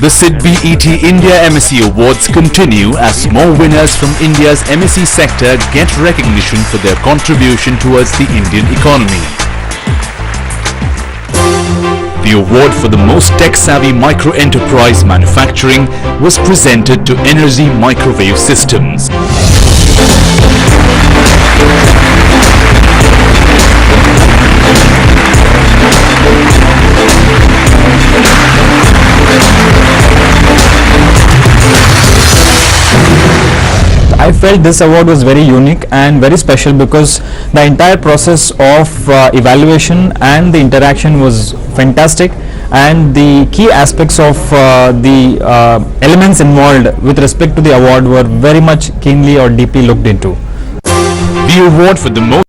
The SIDBI-ET India MSc Awards continue as more winners from India's MSc sector get recognition for their contribution towards the Indian economy. The award for the most tech-savvy micro-enterprise manufacturing was presented to Enerzi Microwave Systems. I felt this award was very unique and very special because the entire process of evaluation and the interaction was fantastic, and the key aspects of the elements involved with respect to the award were very much keenly or deeply looked into. The award for the most